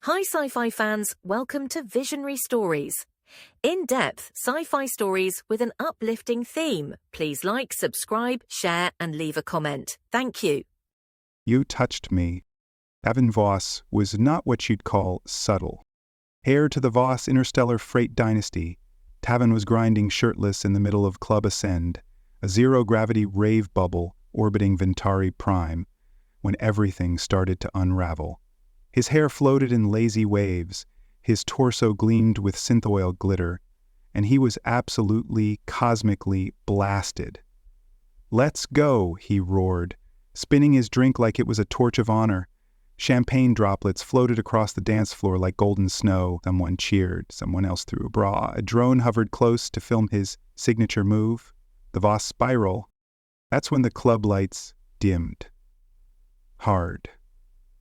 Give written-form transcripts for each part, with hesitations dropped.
Hi sci-fi fans, welcome to Visionary Stories. In-depth sci-fi stories with an uplifting theme. Please like, subscribe, share and leave a comment. Thank you. You touched me. Tavven Voss was not what you'd call subtle. Heir to the Voss interstellar freight dynasty, Tavven was grinding shirtless in the middle of Club Ascend, a zero-gravity rave bubble orbiting Ventari Prime, when everything started to unravel. His hair floated in lazy waves, his torso gleamed with synth oil glitter, and he was absolutely, cosmically blasted. "Let's go," he roared, spinning his drink like it was a torch of honor. Champagne droplets floated across the dance floor like golden snow. Someone cheered, someone else threw a bra. A drone hovered close to film his signature move, the Voss spiral. That's when the club lights dimmed. Hard.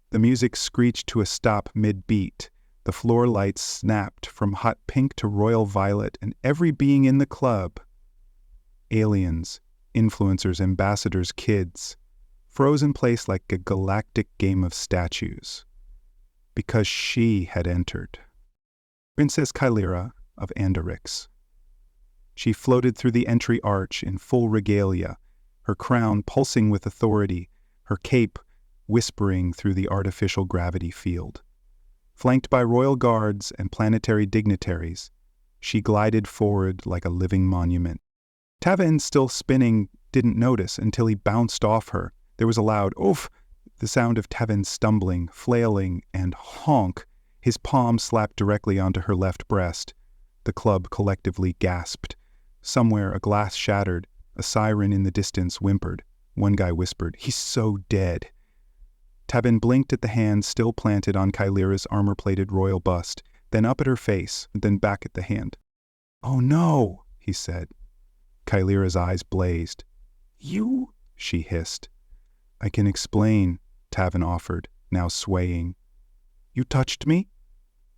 The music screeched to a stop mid-beat. The floor lights snapped from hot pink to royal violet, and every being in the club, aliens, influencers, ambassadors, kids, froze in place like a galactic game of statues. Because she had entered. Princess Chilera of Anderix. She floated through the entry arch in full regalia, her crown pulsing with authority, her cape whispering through the artificial gravity field. Flanked by royal guards and planetary dignitaries, she glided forward like a living monument. Tavven, still spinning, didn't notice until he bounced off her. There was a loud oof, the sound of Tavven stumbling, flailing, and honk. His palm slapped directly onto her left breast. The club collectively gasped. Somewhere a glass shattered. A siren in the distance whimpered. One guy whispered, "He's so dead." Tavven blinked at the hand still planted on Chilera's armor-plated royal bust, then up at her face, then back at the hand. "Oh no," he said. Chilera's eyes blazed. "You?" she hissed. "I can explain," Tavven offered, now swaying. "You touched me?"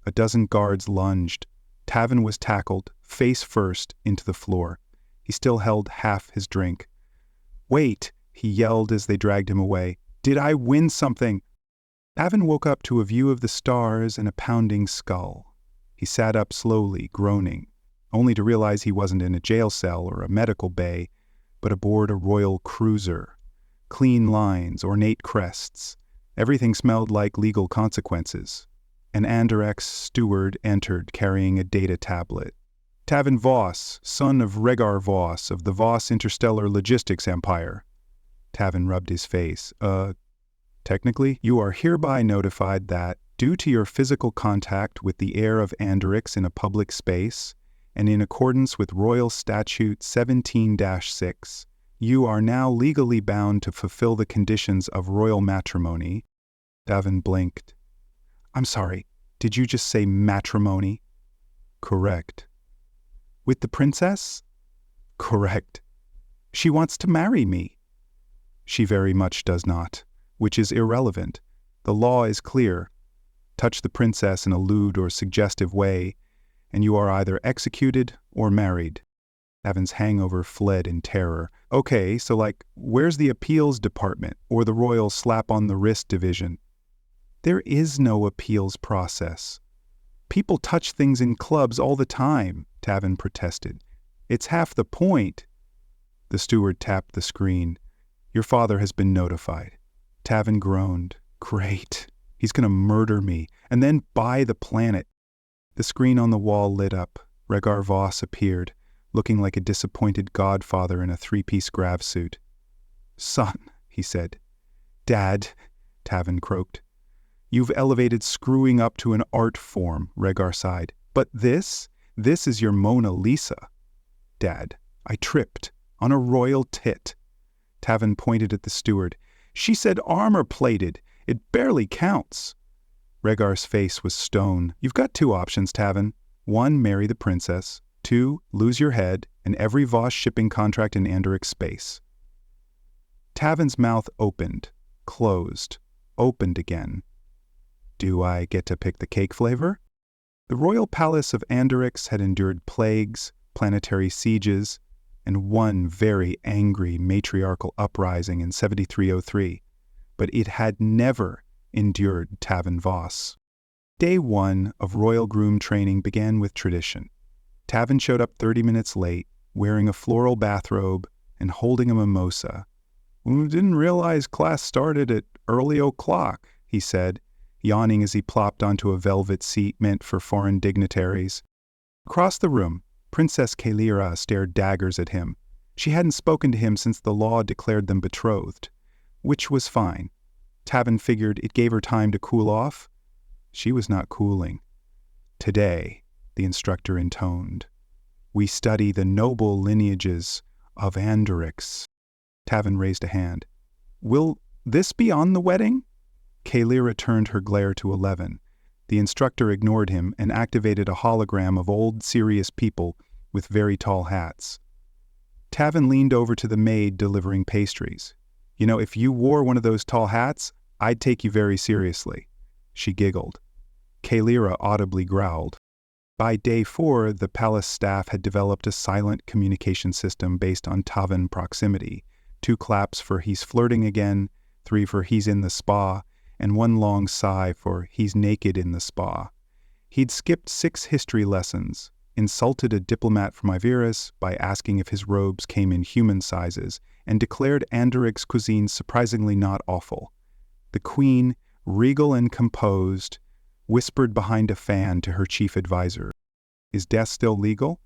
A dozen guards lunged. Tavven was tackled, face first, into the floor. He still held half his drink. "Wait," he yelled as they dragged him away. "Did I win something?" Tavven woke up to a view of the stars and a pounding skull. He sat up slowly, groaning, only to realize he wasn't in a jail cell or a medical bay, but aboard a royal cruiser. Clean lines, ornate crests. Everything smelled like legal consequences. An Anderix steward entered carrying a data tablet. "Tavven Voss, son of Rhaegar Voss of the Voss Interstellar Logistics Empire." Tavven rubbed his face. Technically, you are hereby notified that, due to your physical contact with the heir of Anderix in a public space, and in accordance with Royal Statute 17-6, you are now legally bound to fulfill the conditions of royal matrimony. Tavven blinked. "I'm sorry, did you just say matrimony?" "Correct." "With the princess?" "Correct." "She wants to marry me." "She very much does not, which is irrelevant. The law is clear. Touch the princess in a lewd or suggestive way, and you are either executed or married." Tavven's hangover fled in terror. "Okay, so where's the appeals department or the royal slap-on-the-wrist division?" "There is no appeals process. People touch things in clubs all the time," Tavven protested. "It's half the point." The steward tapped the screen. "Your father has been notified." Tavven groaned. "Great. He's going to murder me, and then buy the planet." The screen on the wall lit up. Rhaegar Voss appeared, looking like a disappointed godfather in a three-piece grav suit. "Son," he said. "Dad," Tavven croaked. "You've elevated screwing up to an art form," Rhaegar sighed. "But this is your Mona Lisa." "Dad, I tripped on a royal tit." Tavven pointed at the steward. "She said armor-plated. It barely counts." Rhaegar's face was stone. "You've got two options, Tavven. 1, marry the princess. 2, lose your head and every Voss shipping contract in Anderix space." Tavven's mouth opened, closed, opened again. "Do I get to pick the cake flavor?" The royal palace of Anderix had endured plagues, planetary sieges, and one very angry matriarchal uprising in 7303, but it had never endured Tavven Voss. Day 1 of Royal Groom training began with tradition. Tavven showed up 30 minutes late, wearing a floral bathrobe and holding a mimosa. "We didn't realize class started at early o'clock," he said, yawning as he plopped onto a velvet seat meant for foreign dignitaries. Across the room, Princess Galera stared daggers at him. She hadn't spoken to him since the law declared them betrothed, which was fine. Tavven figured it gave her time to cool off. She was not cooling. "Today," the instructor intoned, "we study the noble lineages of Andorix." Tavven raised a hand. "Will this be on the wedding?" Galera turned her glare to 11. The instructor ignored him and activated a hologram of old, serious people with very tall hats. Tavven leaned over to the maid delivering pastries. "You know, if you wore one of those tall hats, I'd take you very seriously." She giggled. Galera audibly growled. By day 4, the palace staff had developed a silent communication system based on Tavven proximity. 2 claps for "he's flirting again," 3 for "he's in the spa," and 1 long sigh for "he's naked in the spa." He'd skipped 6 history lessons, insulted a diplomat from Ivirus by asking if his robes came in human sizes, and declared Andorix cuisine surprisingly not awful. The queen, regal and composed, whispered behind a fan to her chief advisor. "Is death still legal?"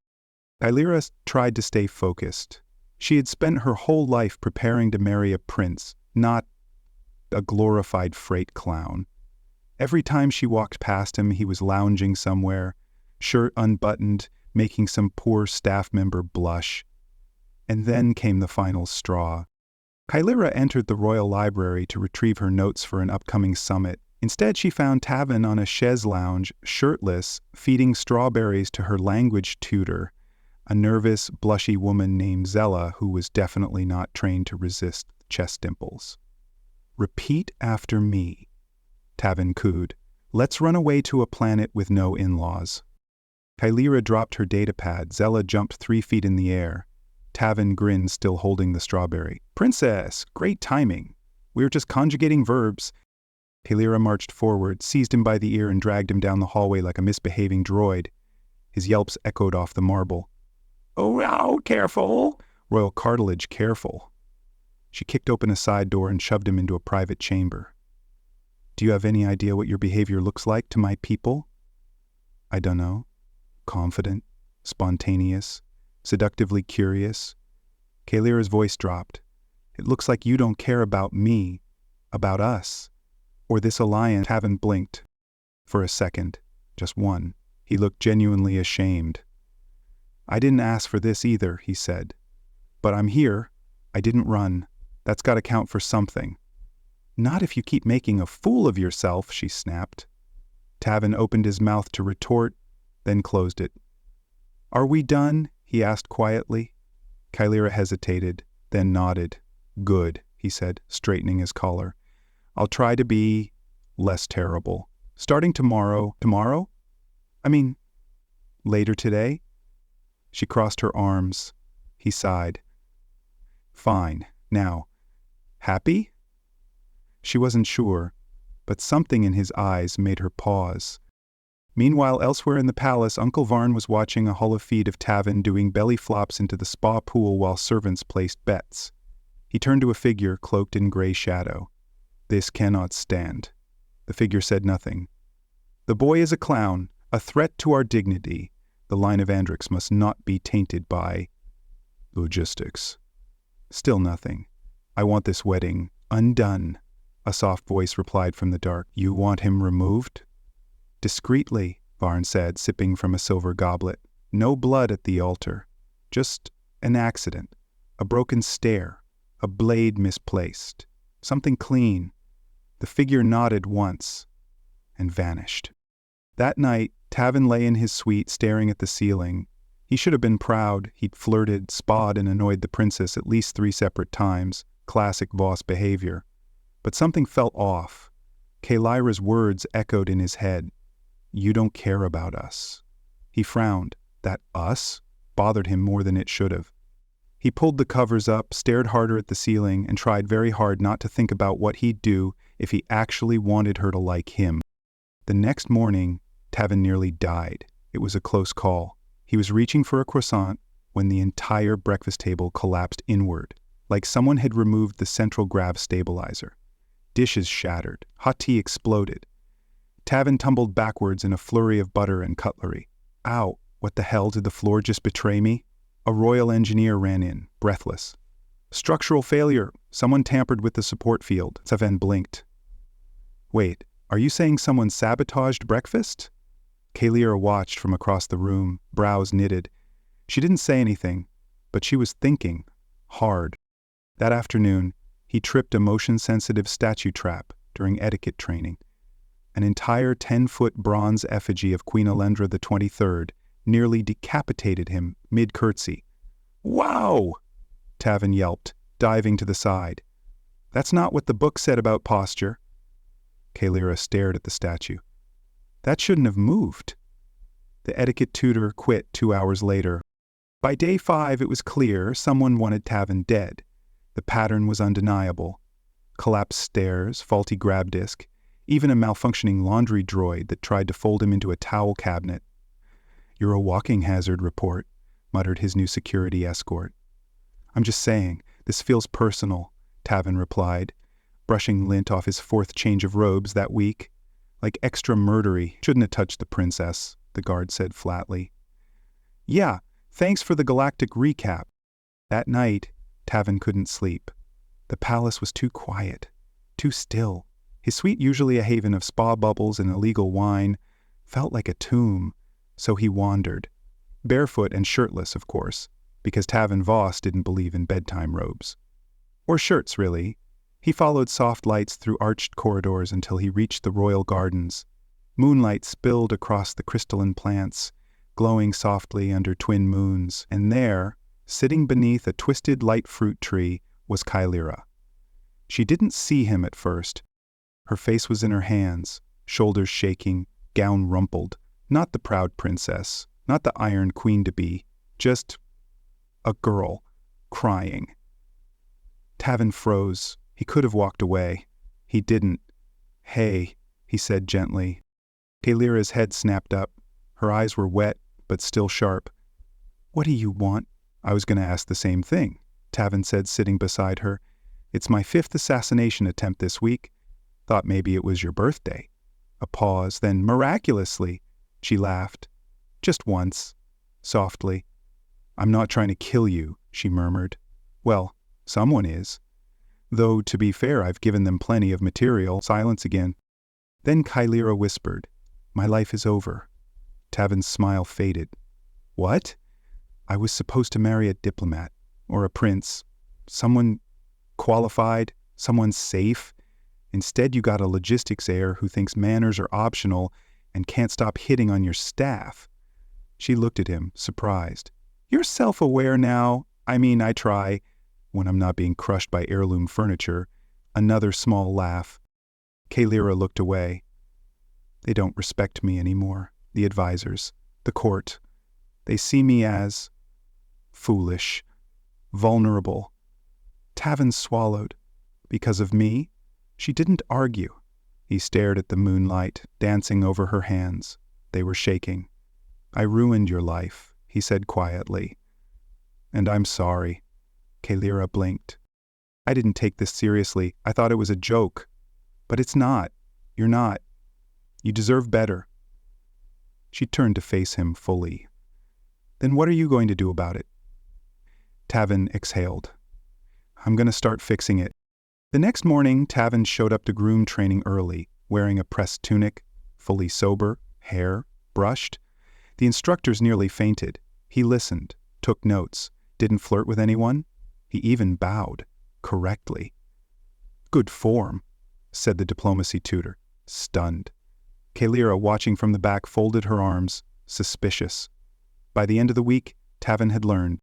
Galera tried to stay focused. She had spent her whole life preparing to marry a prince, not a glorified freight clown. Every time she walked past him, he was lounging somewhere, shirt unbuttoned, making some poor staff member blush. And then came the final straw. Galera entered the royal library to retrieve her notes for an upcoming summit. Instead, she found Tavven on a chaise lounge, shirtless, feeding strawberries to her language tutor, a nervous, blushy woman named Zella who was definitely not trained to resist chest dimples. "Repeat after me," Tavven cooed. "Let's run away to a planet with no in-laws." Galera dropped her datapad. Zella jumped 3 feet in the air. Tavven grinned, still holding the strawberry. "Princess, great timing. We were just conjugating verbs." Galera marched forward, seized him by the ear, and dragged him down the hallway like a misbehaving droid. His yelps echoed off the marble. "Oh, careful!" "Royal cartilage, careful." She kicked open a side door and shoved him into a private chamber. "Do you have any idea what your behavior looks like to my people?" "I don't know. Confident, spontaneous, seductively curious." Galera's voice dropped. "It looks like you don't care about me, about us, or this alliance." Tavven blinked. For a second, just one. He looked genuinely ashamed. "I didn't ask for this either," he said. "But I'm here. I didn't run. That's got to count for something." "Not if you keep making a fool of yourself," she snapped. Tavven opened his mouth to retort, then closed it. "Are we done?" he asked quietly. Galera hesitated, then nodded. "Good," he said, straightening his collar. "I'll try to be less terrible. Starting tomorrow." "Tomorrow? I mean, later today?" She crossed her arms. He sighed. "Fine. Now, happy?" She wasn't sure, but something in his eyes made her pause. Meanwhile, elsewhere in the palace, Uncle Varn was watching a holofeed of Tavven doing belly flops into the spa pool while servants placed bets. He turned to a figure cloaked in gray shadow. "This cannot stand." The figure said nothing. "The boy is a clown, a threat to our dignity. The line of Andorix must not be tainted by logistics." Still nothing. "I want this wedding undone," a soft voice replied from the dark. "You want him removed?" "Discreetly," Varn said, sipping from a silver goblet. "No blood at the altar. Just an accident, a broken stair, a blade misplaced, something clean." The figure nodded once and vanished. That night, Tavven lay in his suite staring at the ceiling. He should have been proud. He'd flirted, spawed, and annoyed the princess at least 3 separate times. Classic Voss behavior. But something felt off. Galera's words echoed in his head. "You don't care about us." He frowned. That "us" bothered him more than it should have. He pulled the covers up, stared harder at the ceiling, and tried very hard not to think about what he'd do if he actually wanted her to like him. The next morning, Tavven nearly died. It was a close call. He was reaching for a croissant when the entire breakfast table collapsed inward, like someone had removed the central grav stabilizer. Dishes shattered. Hot tea exploded. Tavven tumbled backwards in a flurry of butter and cutlery. Ow! What the hell, did the floor just betray me? A royal engineer ran in, breathless. Structural failure. Someone tampered with the support field. Tavven blinked. Wait, are you saying someone sabotaged breakfast? Kalira watched from across the room, brows knitted. She didn't say anything, but she was thinking, hard. That afternoon, he tripped a motion-sensitive statue trap during etiquette training. An entire 10-foot bronze effigy of Queen Elendra XXIII nearly decapitated him mid-curtsy. Wow! Tavven yelped, diving to the side. That's not what the book said about posture. Kalira stared at the statue. That shouldn't have moved. The etiquette tutor quit 2 hours later. By day 5, it was clear someone wanted Tavven dead. The pattern was undeniable. Collapsed stairs, faulty grab disc, even a malfunctioning laundry droid that tried to fold him into a towel cabinet. You're a walking hazard, report, muttered his new security escort. I'm just saying, this feels personal, Tavven replied, brushing lint off his 4th change of robes that week. Like extra murdery. Shouldn't have touched the princess, the guard said flatly. Yeah, thanks for the Galactic recap. That night, Tavven couldn't sleep. The palace was too quiet, too still. His suite, usually a haven of spa bubbles and illegal wine, felt like a tomb, so he wandered. Barefoot and shirtless, of course, because Tavven Voss didn't believe in bedtime robes. Or shirts, really. He followed soft lights through arched corridors until he reached the royal gardens. Moonlight spilled across the crystalline plants, glowing softly under twin moons, and there, sitting beneath a twisted light fruit tree, was Kalira. She didn't see him at first. Her face was in her hands, shoulders shaking, gown rumpled. Not the proud princess, not the iron queen-to-be, just a girl, crying. Tavven froze. He could have walked away. He didn't. Hey, he said gently. Kalira's head snapped up. Her eyes were wet, but still sharp. What do you want? I was going to ask the same thing, Tavven said, sitting beside her. It's my 5th assassination attempt this week. Thought maybe it was your birthday. A pause, then miraculously, she laughed. Just once, softly. I'm not trying to kill you, she murmured. Well, someone is. Though, to be fair, I've given them plenty of material. Silence again. Then Kalira whispered, My life is over. Tavven's smile faded. What? I was supposed to marry a diplomat, or a prince. Someone qualified, someone safe. Instead, you got a logistics heir who thinks manners are optional and can't stop hitting on your staff. She looked at him, surprised. You're self-aware now. I mean, I try. When I'm not being crushed by heirloom furniture. Another small laugh. Kalira looked away. They don't respect me anymore. The advisors. The court. They see me as foolish. Vulnerable. Tavven swallowed. Because of me? She didn't argue. He stared at the moonlight, dancing over her hands. They were shaking. I ruined your life, he said quietly. And I'm sorry. Kalira blinked. I didn't take this seriously. I thought it was a joke. But it's not. You're not. You deserve better. She turned to face him fully. Then what are you going to do about it? Tavven exhaled. I'm going to start fixing it. The next morning, Tavven showed up to Groom training early, wearing a pressed tunic, fully sober, hair brushed. The instructors nearly fainted. He listened, took notes, didn't flirt with anyone. He even bowed, correctly. Good form, said the diplomacy tutor, stunned. Kalira, watching from the back, folded her arms, suspicious. By the end of the week, Tavven had learned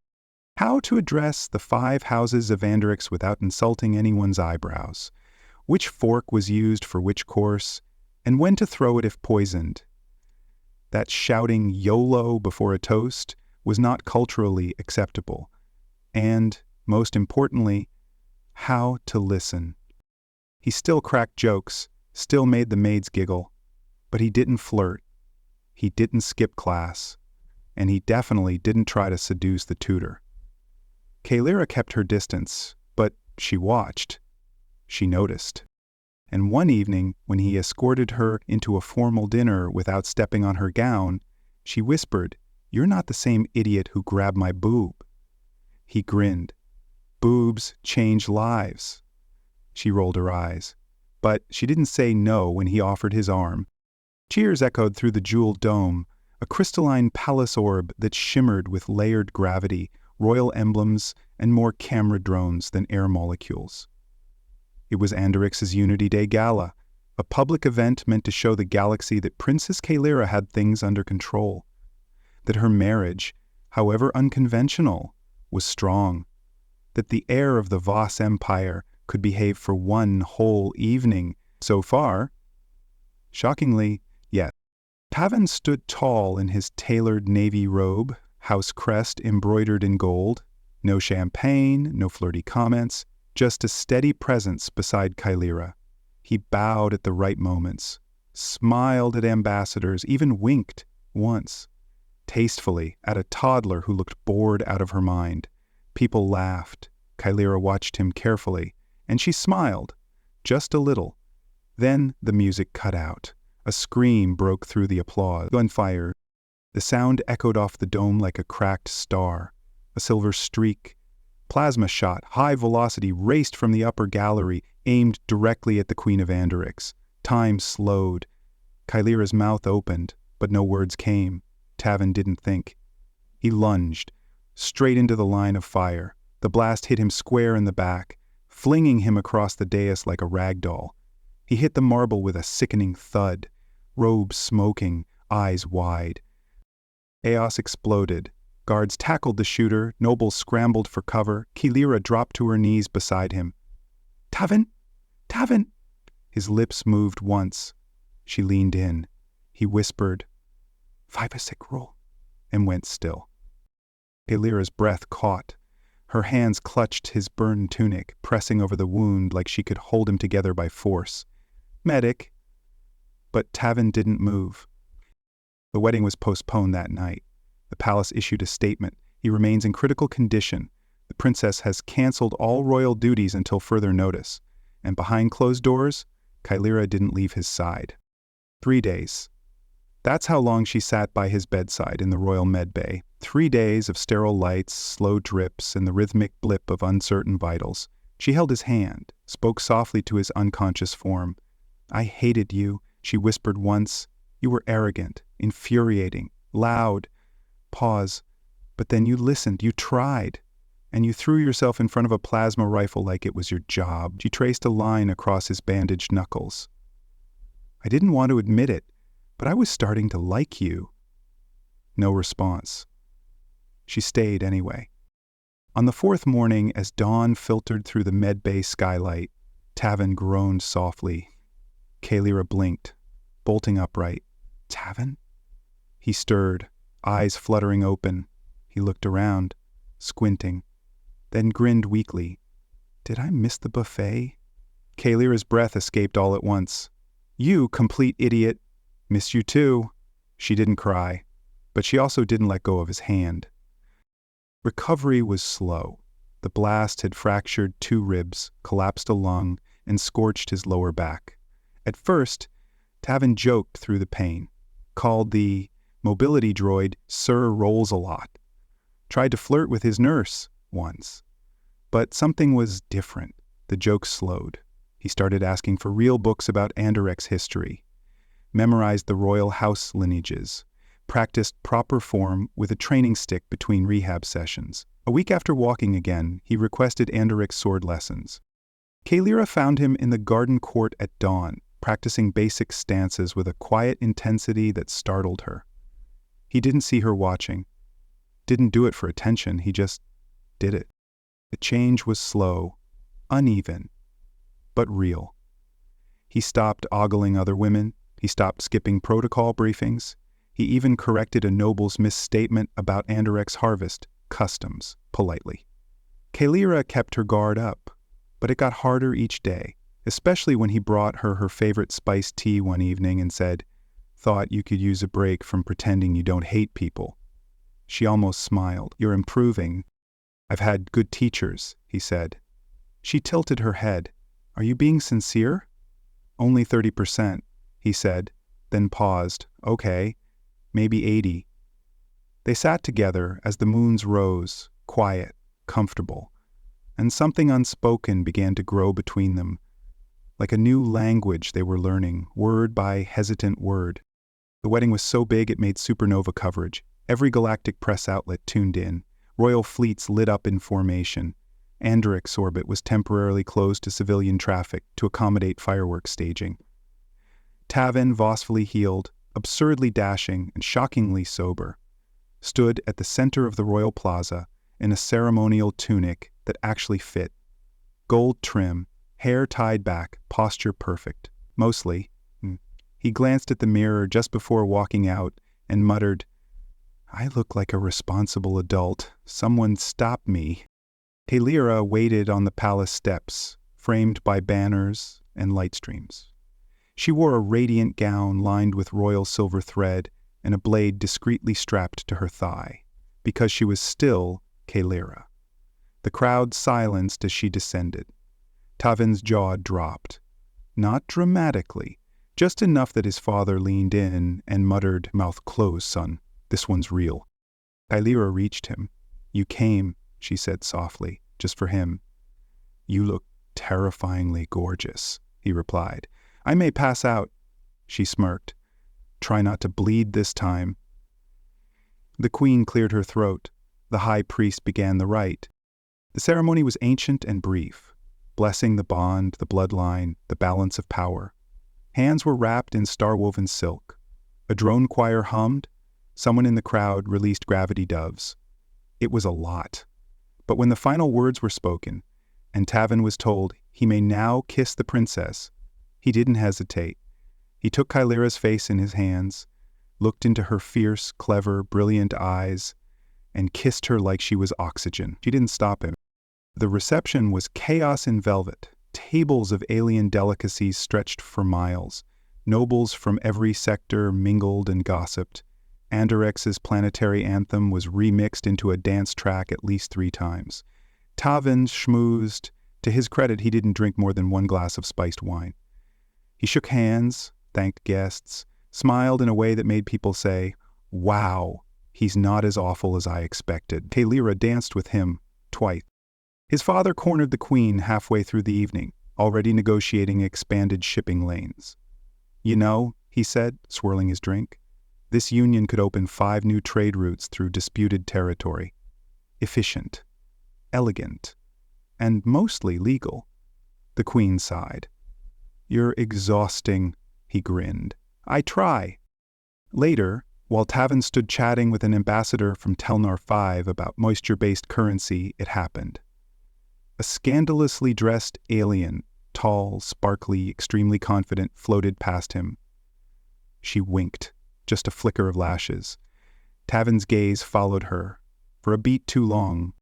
how to address the 5 houses of Anderix without insulting anyone's eyebrows, which fork was used for which course, and when to throw it if poisoned. That shouting YOLO before a toast was not culturally acceptable, and, most importantly, how to listen. He still cracked jokes, still made the maids giggle, But he didn't flirt. He didn't skip class. And he definitely didn't try to seduce the tutor. Kalira kept her distance, but she watched. She noticed. And one evening, when he escorted her into a formal dinner without stepping on her gown, she whispered, "You're not the same idiot who grabbed my boob." He grinned. Boobs change lives. She rolled her eyes. But she didn't say no when he offered his arm. Cheers echoed through the jeweled dome, a crystalline palace orb that shimmered with layered gravity, royal emblems, and more camera drones than air molecules. It was Anderix's Unity Day Gala, a public event meant to show the galaxy that Princess Kalira had things under control, that her marriage, however unconventional, was strong, that the heir of the Voss Empire could behave for one whole evening. So far, shockingly, yes. Tavven stood tall in his tailored navy robe, house crest embroidered in gold. No champagne, no flirty comments, just a steady presence beside Kalira. He bowed at the right moments, smiled at ambassadors, even winked once, tastefully at a toddler who looked bored out of her mind. People laughed. Kalira watched him carefully, and she smiled, just a little. Then the music cut out. A scream broke through the applause. Gunfire. The sound echoed off the dome like a cracked star. A silver streak. Plasma shot, high velocity, raced from the upper gallery, aimed directly at the Queen of Anderix. Time slowed. Kalira's mouth opened, but no words came. Tavven didn't think. He lunged, straight into the line of fire. The blast hit him square in the back, flinging him across the dais like a rag doll. He hit the marble with a sickening thud, robe smoking, eyes wide. Chaos exploded. Guards tackled the shooter, nobles scrambled for cover. Kalira dropped to her knees beside him. "Tavven! Tavven!" His lips moved once. She leaned in. He whispered, "5-6 roll," and went still. Kalira's breath caught. Her hands clutched his burned tunic, pressing over the wound like she could hold him together by force. "Medic!" But Tavven didn't move. The wedding was postponed that night. The palace issued a statement. He remains in critical condition. The princess has canceled all royal duties until further notice. And behind closed doors, Kalira didn't leave his side. 3 days. That's how long she sat by his bedside in the royal medbay. 3 days of sterile lights, slow drips, and the rhythmic blip of uncertain vitals. She held his hand, spoke softly to his unconscious form. "I hated you," she whispered once. "You were arrogant, infuriating, loud." Pause. "But then you listened, you tried, and you threw yourself in front of a plasma rifle like it was your job." She traced a line across his bandaged knuckles. "I didn't want to admit it, but I was starting to like you." No response. She stayed anyway. On the 4th morning, as dawn filtered through the medbay skylight, Tavven groaned softly. Kalira blinked, bolting upright. "Tavven?" He stirred, eyes fluttering open. He looked around, squinting, then grinned weakly. "Did I miss the buffet?" Kalira's breath escaped all at once. "You complete idiot. Miss you too." She didn't cry, but she also didn't let go of his hand. Recovery was slow. The blast had fractured 2 ribs, collapsed a lung, and scorched his lower back. At first, Tavven joked through the pain, called the mobility droid Sir Rolls-a-Lot, tried to flirt with his nurse once. But something was different. The joke slowed. He started asking for real books about Anderix history, memorized the royal house lineages, practiced proper form with a training stick between rehab sessions. A week after walking again, he requested Anderix sword lessons. Kalira found him in the garden court at dawn, practicing basic stances with a quiet intensity that startled her. He didn't see her watching. Didn't do it for attention, he just did it. The change was slow, uneven, but real. He stopped ogling other women. He stopped skipping protocol briefings. He even corrected a noble's misstatement about Anderix harvest customs politely. Kalira kept her guard up, but it got harder each day, especially when he brought her favorite spiced tea one evening and said, thought you could use a break from pretending you don't hate people." She almost smiled. "You're improving." "I've had good teachers," he said. She tilted her head. "Are you being sincere?" "Only 30%, he said, then paused. "Okay, maybe 80. They sat together as the moons rose, quiet, comfortable, and something unspoken began to grow between them, like a new language they were learning, word by hesitant word. The wedding was so big it made supernova coverage. Every galactic press outlet tuned in. Royal fleets lit up in formation. Andrix's orbit was temporarily closed to civilian traffic to accommodate fireworks staging. Tavven, Vossfully healed, absurdly dashing and shockingly sober, stood at the center of the royal plaza in a ceremonial tunic that actually fit. Gold trim, hair tied back, posture perfect. Mostly. He glanced at the mirror just before walking out and muttered, "I look like a responsible adult. Someone stop me." Kalira waited on the palace steps, framed by banners and light streams. She wore a radiant gown lined with royal silver thread and a blade discreetly strapped to her thigh, because she was still Kalira. The crowd silenced as she descended. Tavven's jaw dropped. Not dramatically, just enough that his father leaned in and muttered, "Mouth closed, son. This one's real." Kalira reached him. "You came," she said softly, "just for him." "You look terrifyingly gorgeous," he replied. "I may pass out." She smirked. "Try not to bleed this time." The queen cleared her throat. The high priest began the rite. The ceremony was ancient and brief, blessing the bond, the bloodline, the balance of power. Hands were wrapped in star-woven silk. A drone choir hummed. Someone in the crowd released gravity doves. It was a lot. But when the final words were spoken, and Tavven was told he may now kiss the princess, he didn't hesitate. He took Kalira's face in his hands, looked into her fierce, clever, brilliant eyes, and kissed her like she was oxygen. She didn't stop him. The reception was chaos in velvet. Tables of alien delicacies stretched for miles. Nobles from every sector mingled and gossiped. Andrix's planetary anthem was remixed into a dance track at least 3 times. Tavven schmoozed. To his credit, he didn't drink more than 1 glass of spiced wine. He shook hands, thanked guests, smiled in a way that made people say, "Wow, he's not as awful as I expected." Kalira danced with him twice. His father cornered the queen halfway through the evening, already negotiating expanded shipping lanes. "You know," he said, swirling his drink, "this union could open 5 new trade routes through disputed territory. Efficient, elegant, and mostly legal." The queen sighed. "You're exhausting," he grinned. "I try." Later, while Tavven stood chatting with an ambassador from Telnar 5 about moisture-based currency, it happened. A scandalously dressed alien, tall, sparkly, extremely confident, floated past him. She winked, just a flicker of lashes. Tavven's gaze followed her, for a beat too long.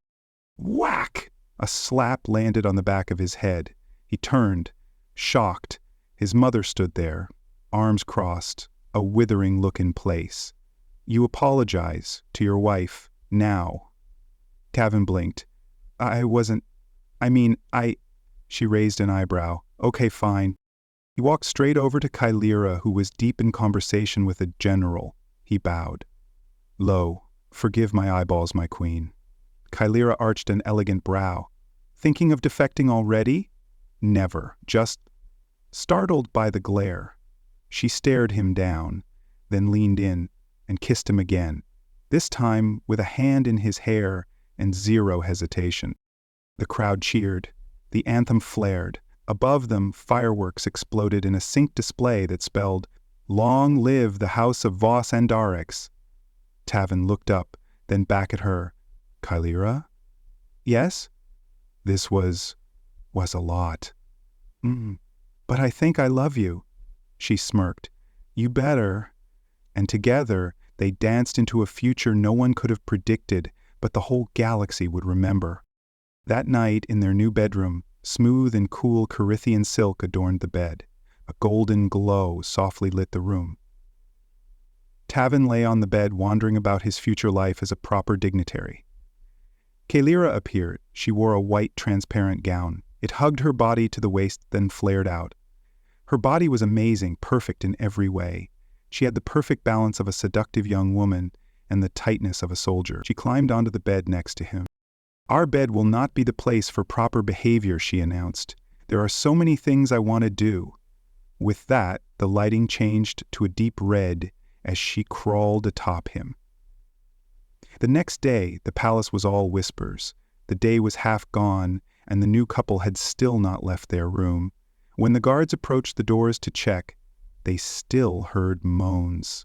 Whack! A slap landed on the back of his head. He turned, shocked. His mother stood there, arms crossed, a withering look in place. "You apologize to your wife, now." Tavven blinked. She raised an eyebrow. "Okay, fine." He walked straight over to Kalira, who was deep in conversation with a general. He bowed. "Lo, forgive my eyeballs, my queen." Kalira arched an elegant brow. "Thinking of defecting already?" "Never. Just..." Startled by the glare, she stared him down, then leaned in and kissed him again, this time with a hand in his hair and 0 hesitation. The crowd cheered. The anthem flared. Above them, fireworks exploded in a sync display that spelled, "Long live the House of Voss and Arix." Tavven looked up, then back at her. "Kalira?" "Yes?" This was a lot. "But I think I love you." She smirked. "You better." And together, they danced into a future no one could have predicted, but the whole galaxy would remember. That night, in their new bedroom, smooth and cool Carithian silk adorned the bed. A golden glow softly lit the room. Tavven lay on the bed wondering about his future life as a proper dignitary. Kalira appeared. She wore a white, transparent gown. It hugged her body to the waist, then flared out. Her body was amazing, perfect in every way. She had the perfect balance of a seductive young woman and the tightness of a soldier. She climbed onto the bed next to him. "Our bed will not be the place for proper behavior," she announced. "There are so many things I want to do." With that, the lighting changed to a deep red as she crawled atop him. The next day, the palace was all whispers. The day was half gone, and the new couple had still not left their room. When the guards approached the doors to check, they still heard moans.